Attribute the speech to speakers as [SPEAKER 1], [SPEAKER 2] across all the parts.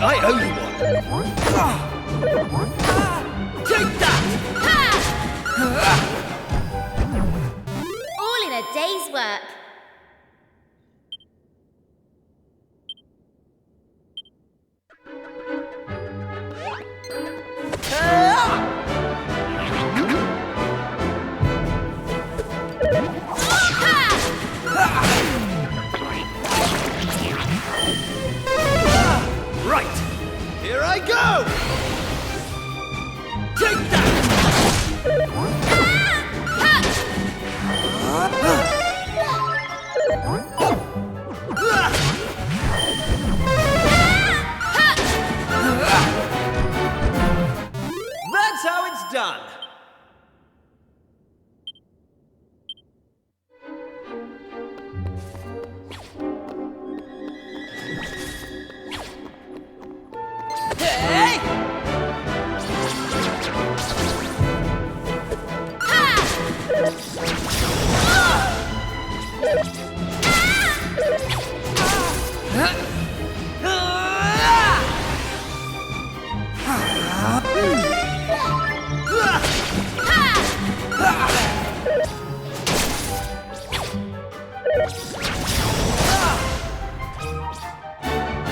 [SPEAKER 1] I owe you one. Take that!
[SPEAKER 2] All in a day's work.
[SPEAKER 1] Right, here I go! Take that! That's how it's done. Hey!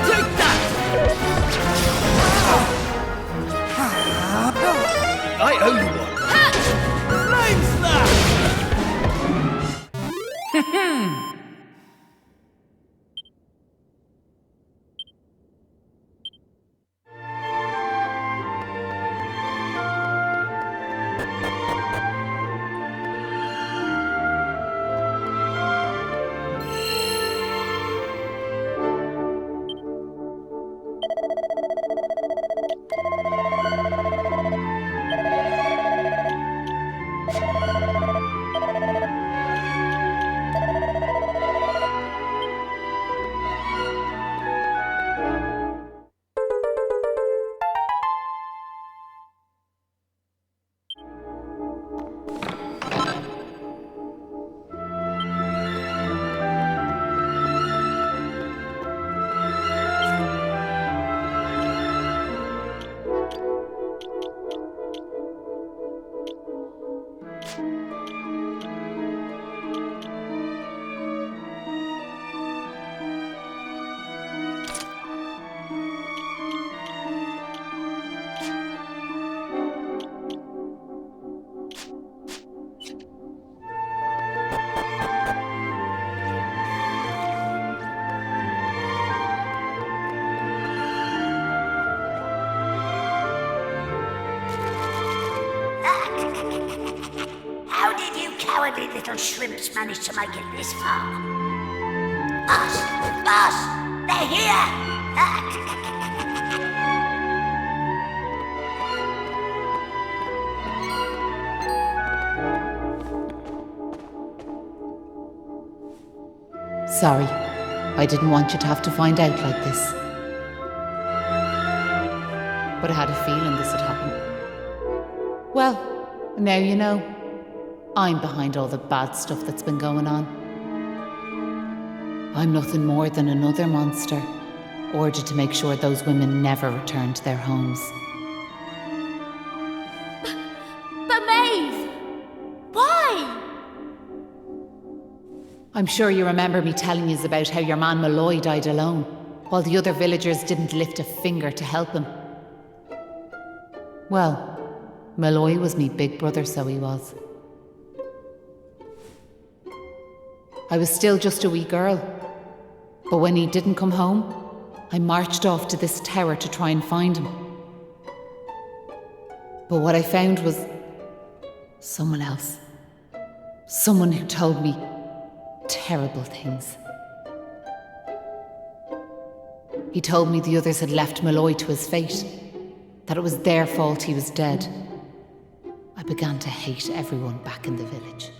[SPEAKER 1] Take that! I owe you one. Flame slap!
[SPEAKER 3] How did you cowardly little shrimps manage to make it this far? Boss! Boss! They're here!
[SPEAKER 4] Sorry, I didn't want you to have to find out like this. But I had a feeling this would happen. Well, now you know. I'm behind all the bad stuff that's been going on. I'm nothing more than another monster, ordered to make sure those women never return to their homes.
[SPEAKER 2] But Maeve! Why?
[SPEAKER 4] I'm sure you remember me telling you about how your man Malloy died alone, while the other villagers didn't lift a finger to help him. Well, Malloy was me big brother, so he was. I was still just a wee girl. But when he didn't come home, I marched off to this tower to try and find him. But what I found was someone else. Someone who told me terrible things. He told me the others had left Malloy to his fate, that it was their fault he was dead. I began to hate everyone back in the village.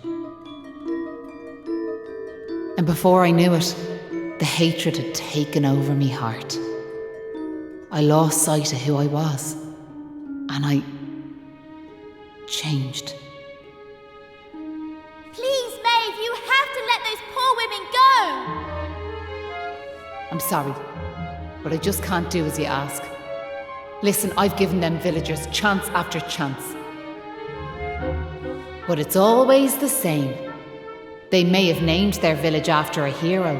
[SPEAKER 4] And before I knew it, the hatred had taken over me heart. I lost sight of who I was, and I changed.
[SPEAKER 2] Please, Maeve, you have to let those poor women go!
[SPEAKER 4] I'm sorry, but I just can't do as you ask. Listen, I've given them villagers chance after chance. But it's always the same. They may have named their village after a hero,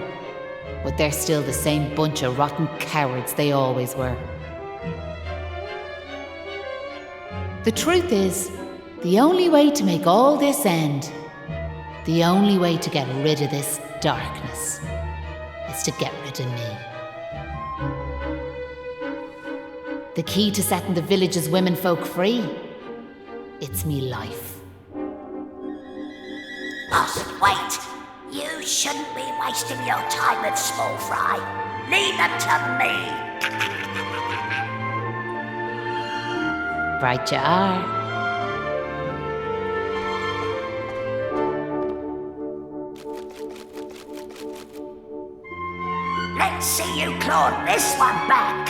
[SPEAKER 4] but they're still the same bunch of rotten cowards they always were. The truth is, the only way to make all this end, the only way to get rid of this darkness, is to get rid of me. The key to setting the village's womenfolk free, it's me life.
[SPEAKER 3] Boss, wait! You shouldn't be wasting your time with small fry. Leave them to me.
[SPEAKER 4] Right you are.
[SPEAKER 3] Let's see you claw this one back.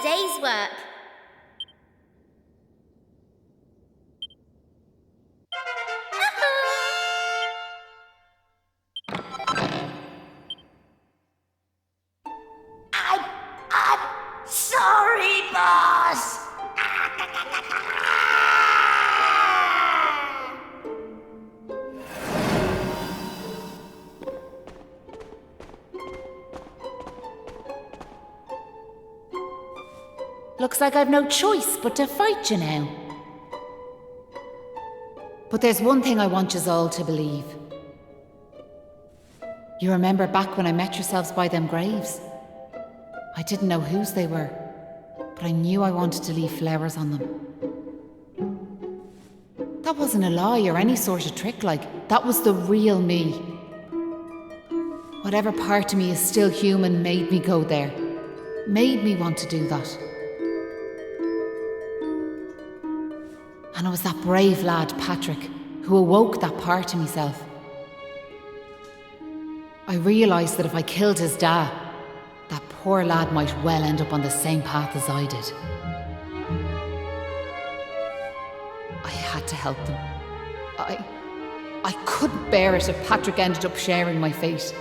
[SPEAKER 2] Day's work.
[SPEAKER 3] I'm sorry, boss.
[SPEAKER 4] Looks like I've no choice but to fight you now. But there's one thing I want yous all to believe. You remember back when I met yourselves by them graves? I didn't know whose they were, but I knew I wanted to leave flowers on them. That wasn't a lie or any sort of trick, that was the real me. Whatever part of me is still human made me go there, made me want to do that. And it was that brave lad, Patrick, who awoke that part of myself. I realised that if I killed his dad, that poor lad might well end up on the same path as I did. I had to help them. I couldn't bear it if Patrick ended up sharing my fate.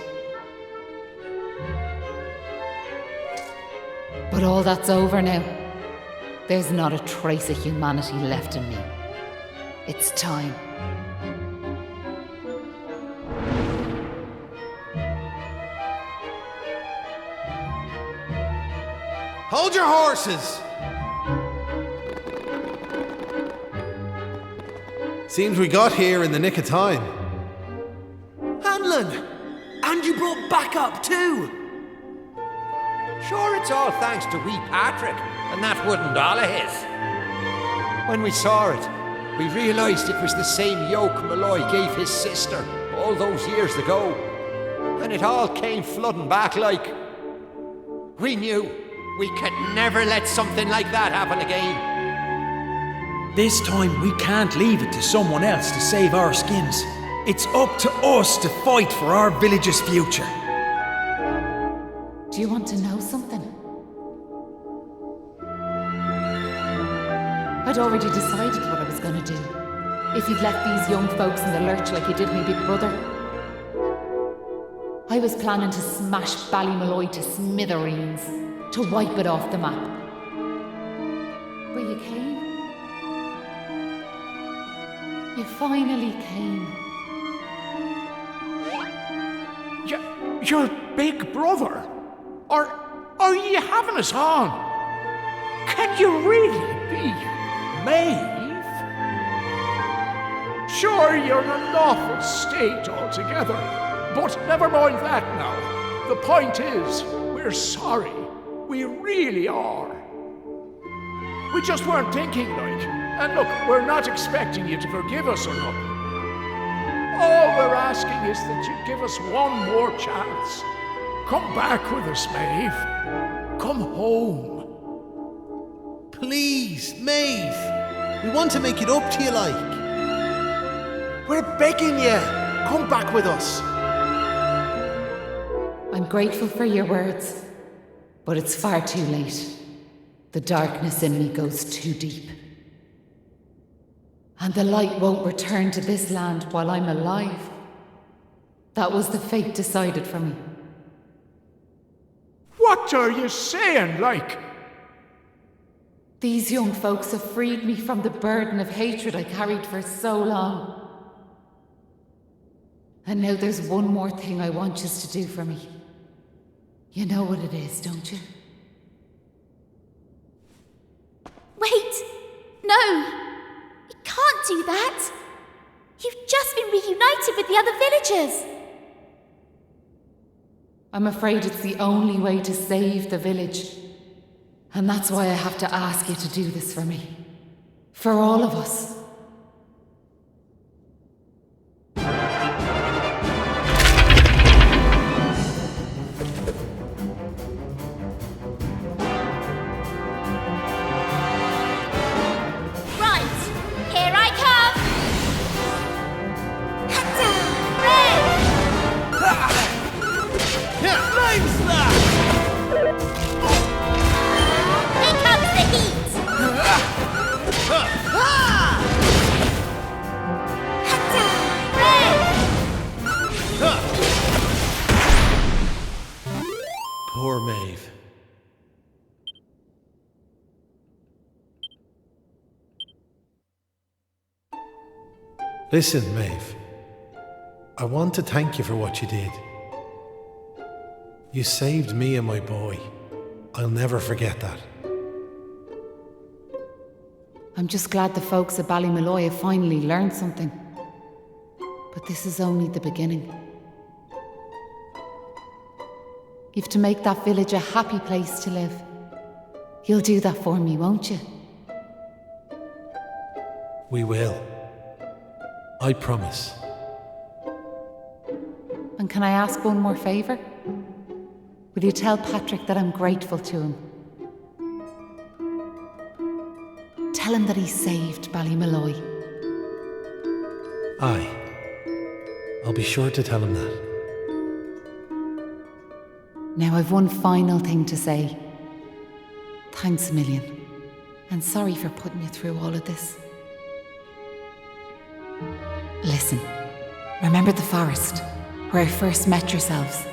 [SPEAKER 4] But all that's over now. There's not a trace of humanity left in me. It's time.
[SPEAKER 1] Hold your horses! Seems we got here in the nick of time.
[SPEAKER 5] Hanlon! And you brought backup too!
[SPEAKER 6] Sure, it's all thanks to wee Patrick and that wooden doll of his. When we saw it, we realised it was the same yoke Malloy gave his sister all those years ago. And it all came flooding back like... We knew we could never let something like that happen again.
[SPEAKER 5] This time we can't leave it to someone else to save our skins.
[SPEAKER 1] It's up to us to fight for our village's future.
[SPEAKER 4] Do you want to know something? I'd already decided what I was going to do. If you'd left these young folks in the lurch like you did my big brother. I was planning to smash Ballymalloy to smithereens, to wipe it off the map. But you came. You finally came.
[SPEAKER 7] Your big brother? Are you having us on? Can you really be Maeve? Sure, you're in an awful state altogether, but never mind that now. The point is, we're sorry. We really are. We just weren't thinking, like. And look, we're not expecting you to forgive us or nothing. All we're asking is that you give us one more chance. Come back with us, Maeve. Come home.
[SPEAKER 1] Please, Maeve. We want to make it up to you, like. We're begging you. Come back with us.
[SPEAKER 4] I'm grateful for your words, but it's far too late. The darkness in me goes too deep. And the light won't return to this land while I'm alive. That was the fate decided for me.
[SPEAKER 7] What are you saying, like?
[SPEAKER 4] These young folks have freed me from the burden of hatred I carried for so long. And now there's one more thing I want you to do for me. You know what it is, don't you?
[SPEAKER 2] Wait! No! You can't do that! You've just been reunited with the other villagers!
[SPEAKER 4] I'm afraid it's the only way to save the village. And that's why I have to ask you to do this for me. For all of us.
[SPEAKER 1] Poor Maeve.
[SPEAKER 8] Listen, Maeve. I want to thank you for what you did. You saved me and my boy. I'll never forget that.
[SPEAKER 4] I'm just glad the folks at Ballymalloy have finally learned something. But this is only the beginning. You've to make that village a happy place to live. You'll do that for me, won't you?
[SPEAKER 8] We will. I promise.
[SPEAKER 4] And can I ask one more favour? Will you tell Patrick that I'm grateful to him? Tell him that he saved Ballymalloy.
[SPEAKER 8] Aye. I'll be sure to tell him that.
[SPEAKER 4] Now I've one final thing to say. Thanks a million. And sorry for putting you through all of this. Listen, remember the forest where I first met yourselves?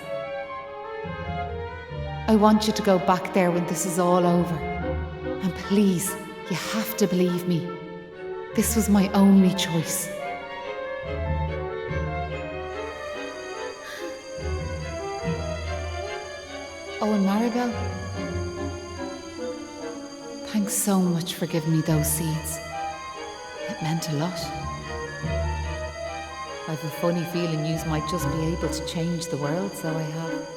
[SPEAKER 4] I want you to go back there when this is all over. And please, you have to believe me. This was my only choice. Oh, and Maribel, thanks so much for giving me those seeds. It meant a lot. I've a funny feeling yous might just be able to change the world, so I have.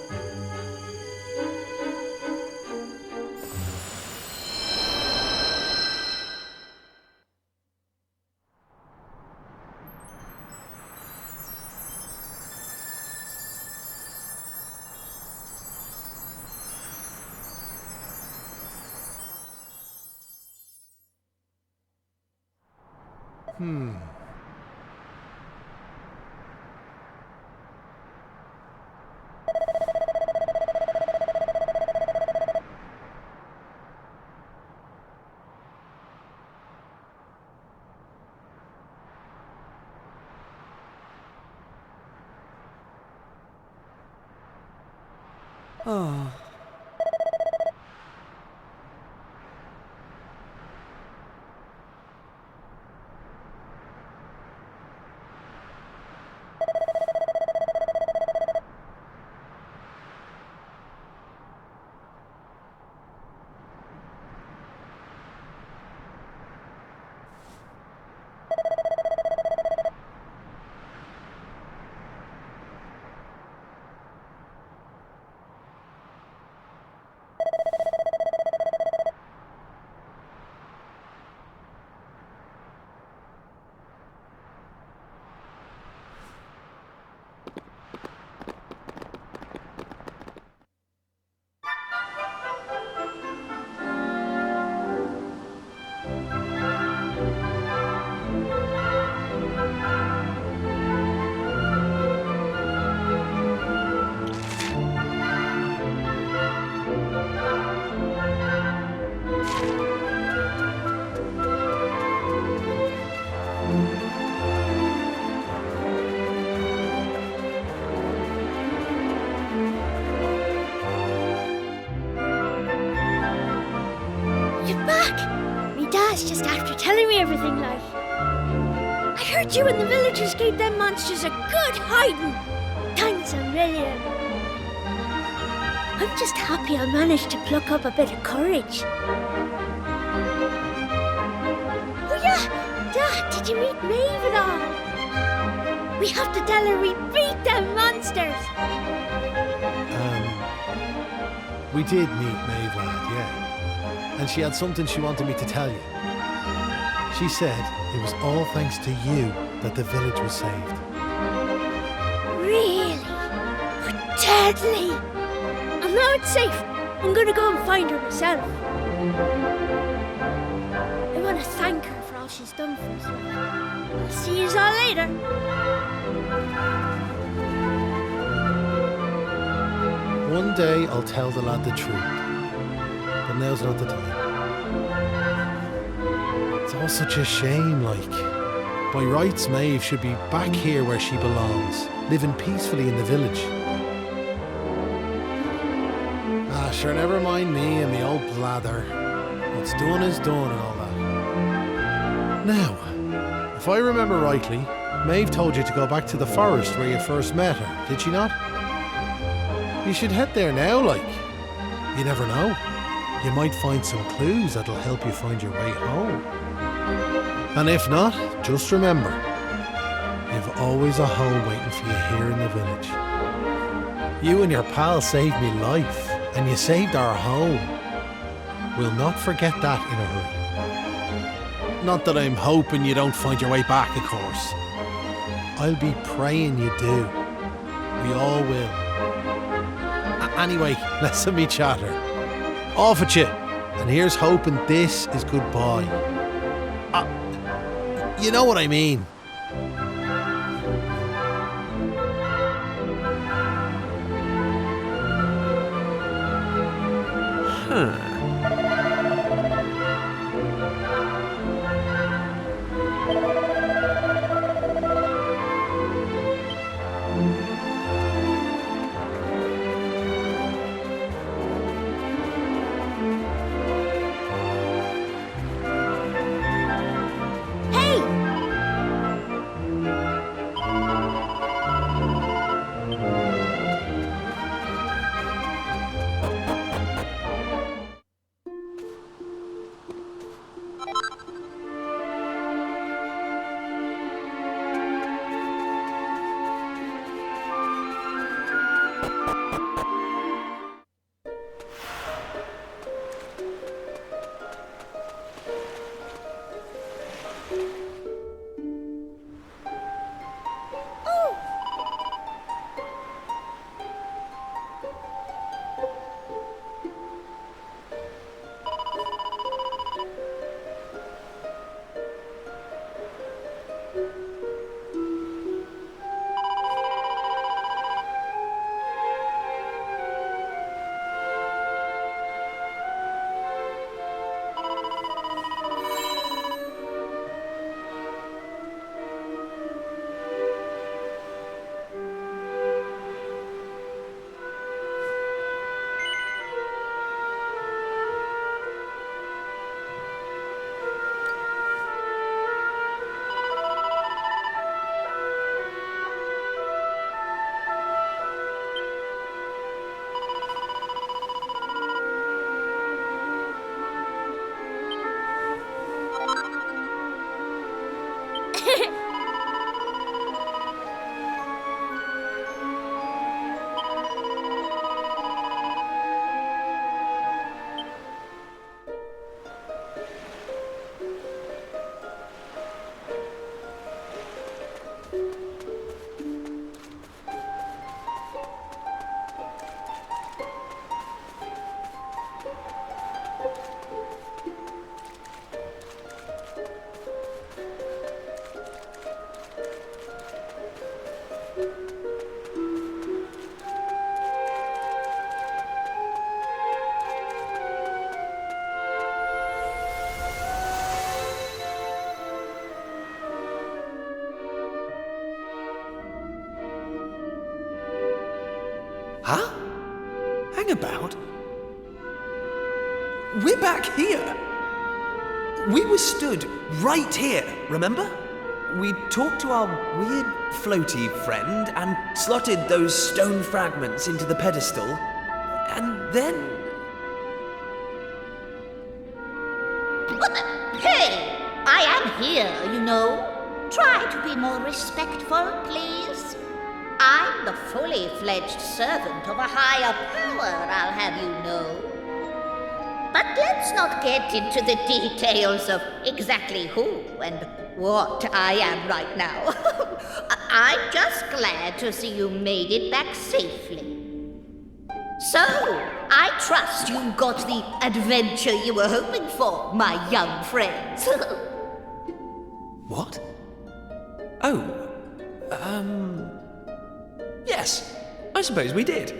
[SPEAKER 9] You're back! Me dad's just after telling me everything, like. I heard you and the villagers gave them monsters a good hiding. Thanks a million. I'm just happy I managed to pluck up a bit of courage. Oh yeah! Dad, did you meet Maeve at all? We have to tell her we beat them monsters!
[SPEAKER 1] We did meet Maeve, lad, yeah. And she had something she wanted me to tell you. She said it was all thanks to you that the village was saved.
[SPEAKER 9] Really? Oh, deadly! And now it's safe. I'm gonna go and find her myself. I want to thank her for all she's done for us. I'll see you all later.
[SPEAKER 1] One day I'll tell the lad the truth, but now's not the time. It's all such a shame, like. By rights, Maeve should be back here where she belongs, living peacefully in the village. Ah, sure, never mind me and me old blather. What's done is done and all that. Now, if I remember rightly, Maeve told you to go back to the forest where you first met her, did she not? You should head there now, like. You never know. You might find some clues that'll help you find your way home. And if not, just remember, you've always a home waiting for you here in the village. You and your pal saved me life, and you saved our home. We'll not forget that in a hurry. Not that I'm hoping you don't find your way back, of course. I'll be praying you do. We all will. Anyway, let's me chatter. Off at you. And here's hoping this is goodbye. You know what I mean.
[SPEAKER 5] Huh? Hang about? We're back here. We were stood right here, remember? We talked to our weird floaty friend and slotted those stone fragments into the pedestal. And then...
[SPEAKER 3] Hey! I am here, you know. Try to be more respectful, please. I'm the fully fledged servant of a higher power, I'll have you know. But let's not get into the details of exactly who and what I am right now. I'm just glad to see you made it back safely. So, I trust you got the adventure you were hoping for, my young friends.
[SPEAKER 5] What? Oh, yes, I suppose we did.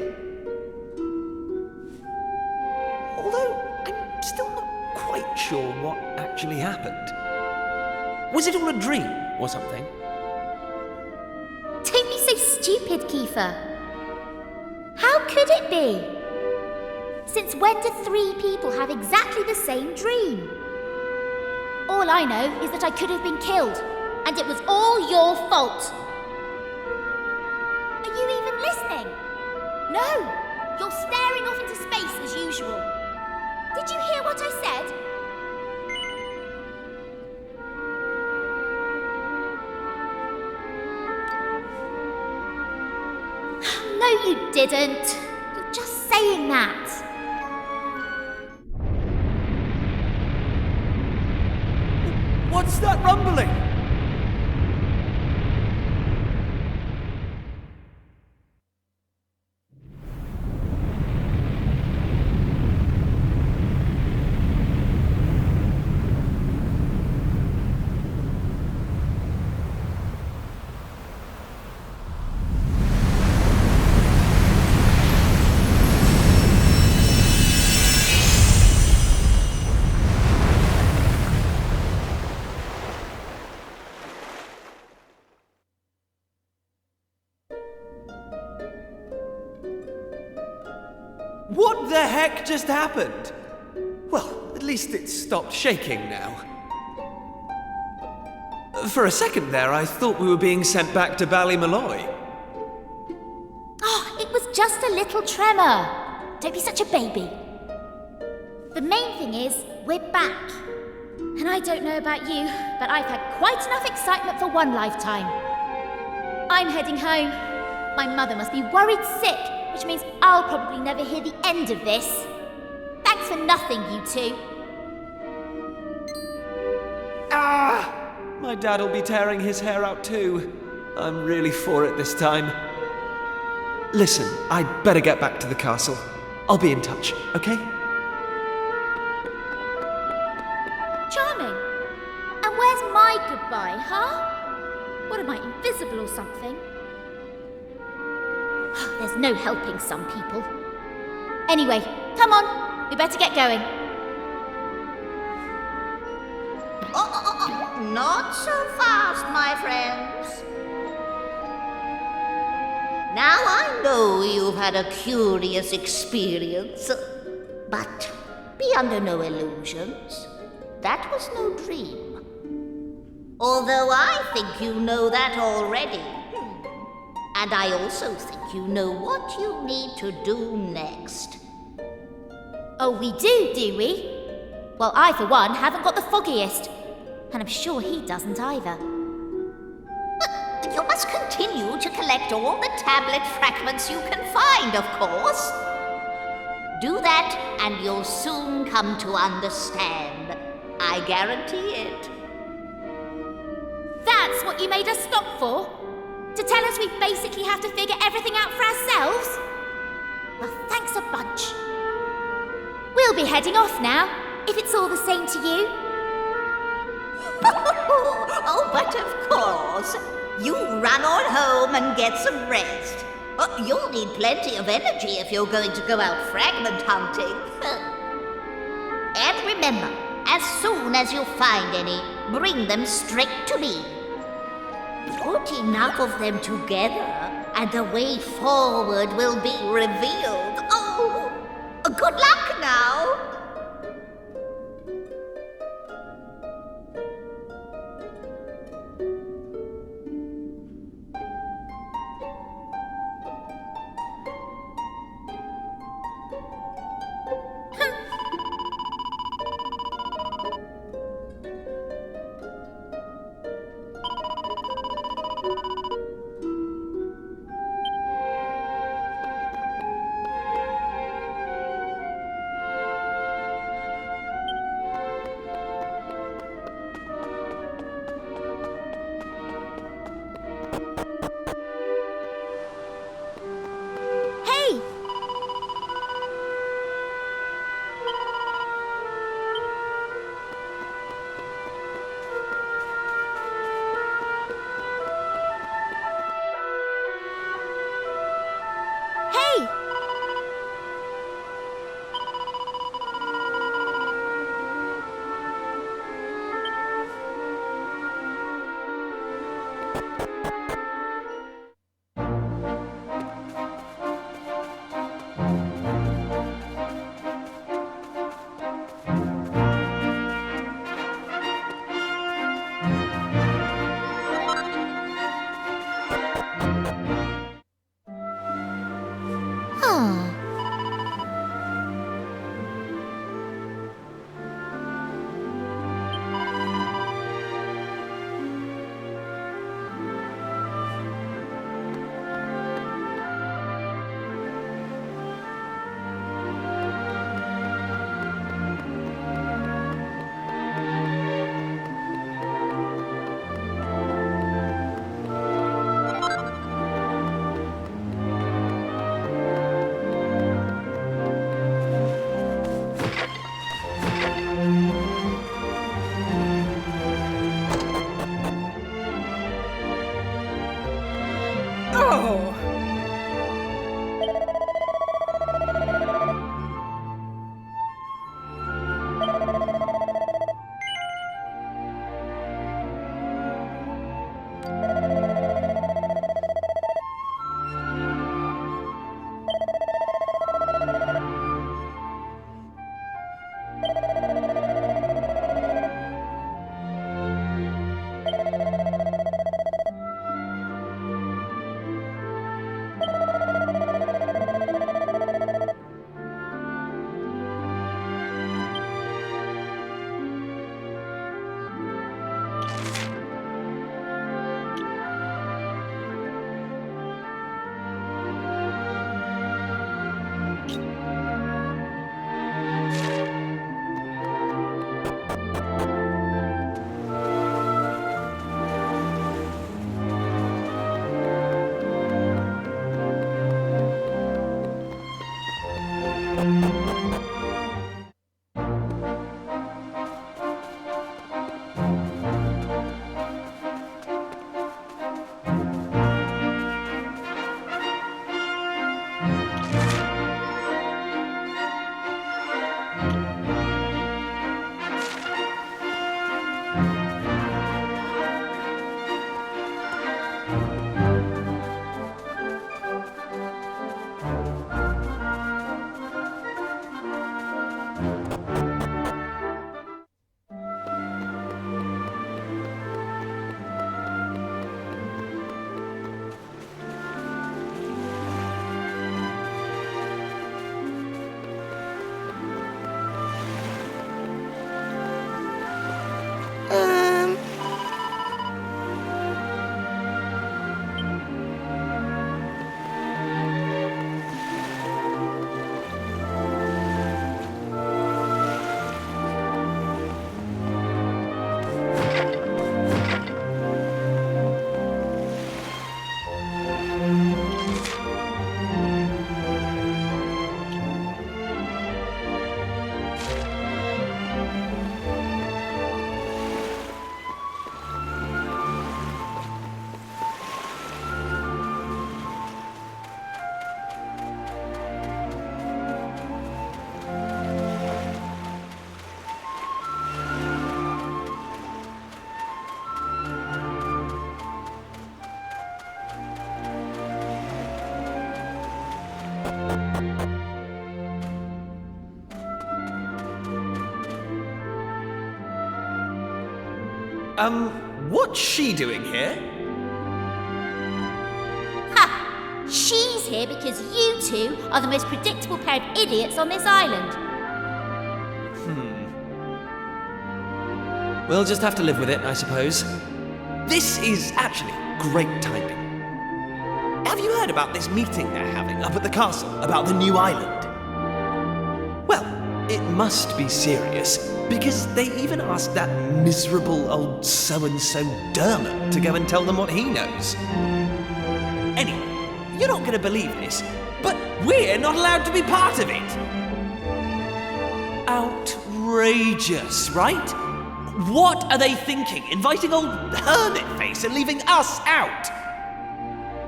[SPEAKER 5] Although, I'm still not quite sure what actually happened. Was it all a dream or something?
[SPEAKER 2] Don't be so stupid, Kiefer. How could it be? Since when do 3 people have exactly the same dream? All I know is that I could have been killed, and it was all your fault. Are you even listening? No! You're staring off into space as usual. Did you hear what I said? No, you didn't. You're just saying that.
[SPEAKER 5] What's that rumbling? What the heck just happened? Well, at least it stopped shaking now. For a second there, I thought we were being sent back to Ballymalloy.
[SPEAKER 2] Oh, it was just a little tremor. Don't be such a baby. The main thing is, we're back. And I don't know about you, but I've had quite enough excitement for one lifetime. I'm heading home. My mother must be worried sick, which means I'll probably never hear the end of this. Thanks for nothing, you two.
[SPEAKER 5] Ah! My dad'll be tearing his hair out too. I'm really for it this time. Listen, I'd better get back to the castle. I'll be in touch, okay?
[SPEAKER 2] Charming. And where's my goodbye, huh? What am I, invisible or something? There's no helping some people. Anyway, come on. We better get going.
[SPEAKER 3] Not so fast, my friends. Now I know you've had a curious experience, but be under no illusions. That was no dream. Although I think you know that already. And I also think you know what you need to do next.
[SPEAKER 2] Oh, we do we? Well, I, for one, haven't got the foggiest. And I'm sure he doesn't either.
[SPEAKER 3] You must continue to collect all the tablet fragments you can find, of course. Do that, and you'll soon come to understand. I guarantee it.
[SPEAKER 2] That's what you made us stop for? To tell us we basically have to figure everything out for ourselves? Well, thanks a bunch. We'll be heading off now, if it's all the same to you.
[SPEAKER 3] Oh, but of course. You run on home and get some rest. You'll need plenty of energy if you're going to go out fragment hunting. And remember, as soon as you find any, bring them straight to me. Put enough of them together, and the way forward will be revealed. Oh, good luck now.
[SPEAKER 5] What's she doing here?
[SPEAKER 2] Ha! She's here because you two are the most predictable pair of idiots on this island.
[SPEAKER 5] We'll just have to live with it, I suppose. This is actually great typing. Have you heard about this meeting they're having up at the castle about the new island? Well, it must be serious, because they even asked that miserable old so-and-so Dermot to go and tell them what he knows. Anyway, you're not going to believe this, but we're not allowed to be part of it. Outrageous, right? What are they thinking, inviting old Hermit-Face and leaving us out?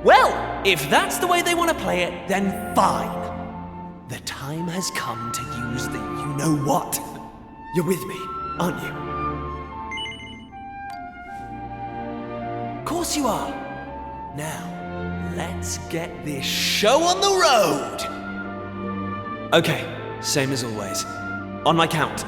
[SPEAKER 5] Well, if that's the way they want to play it, then fine. The time has come to use the you-know-what. You're with me, aren't you? Of course you are. Now, let's get this show on the road. Okay, same as always. On my count.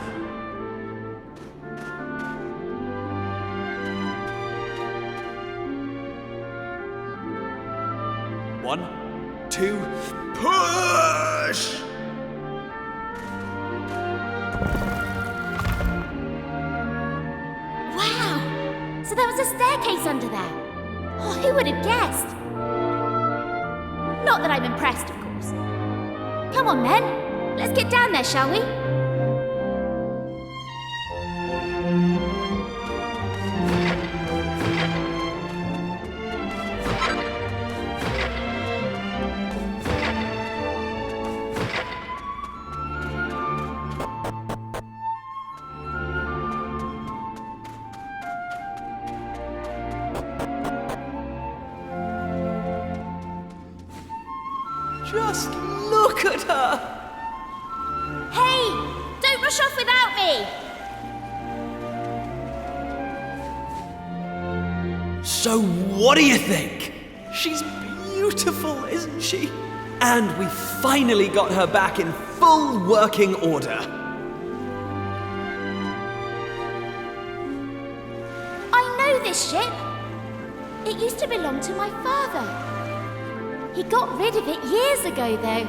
[SPEAKER 5] 1, 2, push!
[SPEAKER 2] Wow! So there was a staircase under there. Oh, who would have guessed? Not that I'm impressed, of course. Come on, then. Let's get down there, shall we?
[SPEAKER 5] Just look at her!
[SPEAKER 2] Hey! Don't rush off without me!
[SPEAKER 5] So what do you think? She's beautiful, isn't she? And we finally got her back in full working order.
[SPEAKER 2] I know this ship. It used to belong to my father. He got rid of it years ago, though.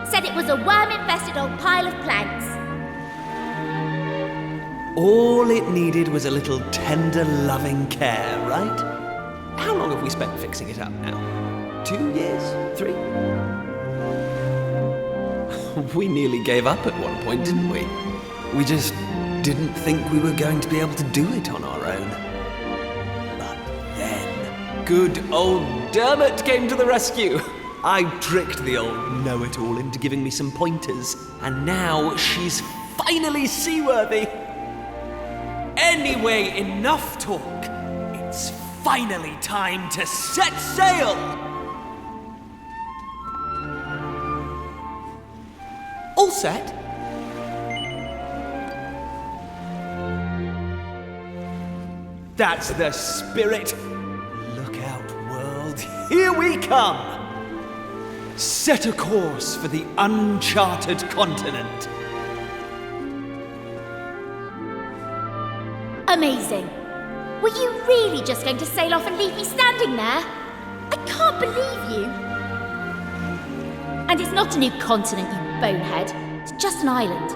[SPEAKER 2] Said it was a worm-infested old pile of planks.
[SPEAKER 5] All it needed was a little tender, loving care, right? How long have we spent fixing it up now? 2 years? 3? We nearly gave up at one point, didn't we? We just didn't think we were going to be able to do it on our own. But then, good old Dermot came to the rescue. I tricked the old know-it-all into giving me some pointers, and now she's finally seaworthy. Anyway, enough talk. It's finally time to set sail! All set? That's the spirit. Look out, world. Here we come! Set a course for the uncharted continent.
[SPEAKER 2] Amazing. Were you really just going to sail off and leave me standing there? I can't believe you. And it's not a new continent, you bonehead. It's just an island.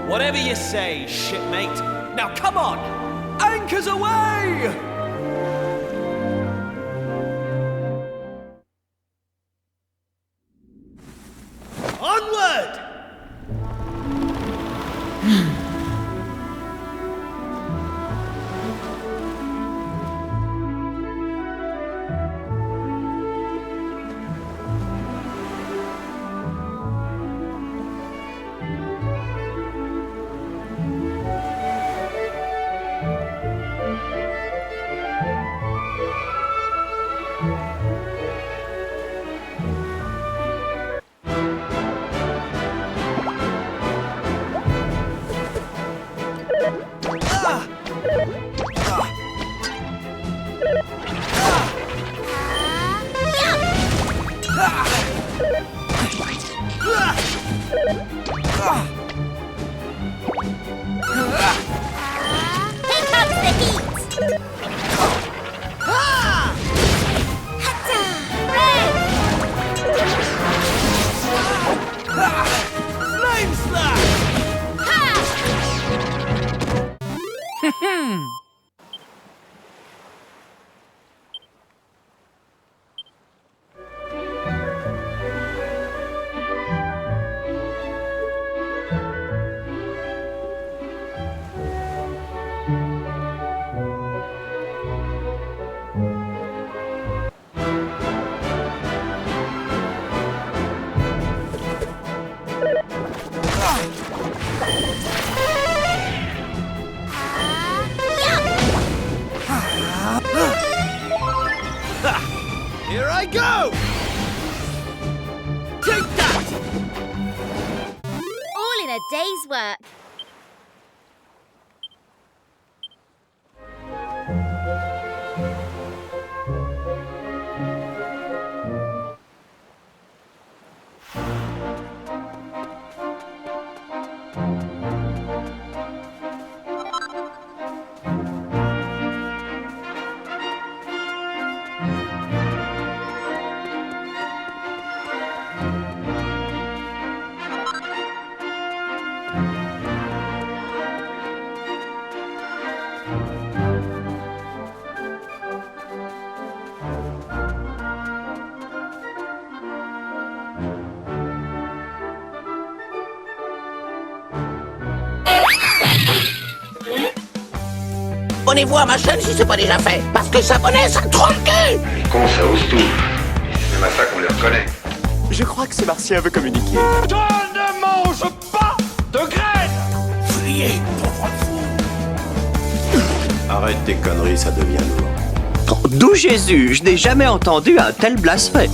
[SPEAKER 5] Whatever you say, shipmate. Now come on! Anchors away! Onward! Here I go! Take that!
[SPEAKER 2] All in a day's work.
[SPEAKER 10] Abonnez-vous à ma chaîne si c'est pas déjà fait, parce que s'abonner, ça trompe le cul!
[SPEAKER 11] Les cons, ça ose tout. C'est même à ça qu'on les reconnaît.
[SPEAKER 12] Je crois que ce Martien veut communiquer.
[SPEAKER 7] Je ne mange pas de graines!
[SPEAKER 10] Fuyez, pauvre fou!
[SPEAKER 12] Arrête tes conneries, ça devient lourd.
[SPEAKER 13] D'où Jésus, je n'ai jamais entendu un tel blasphème.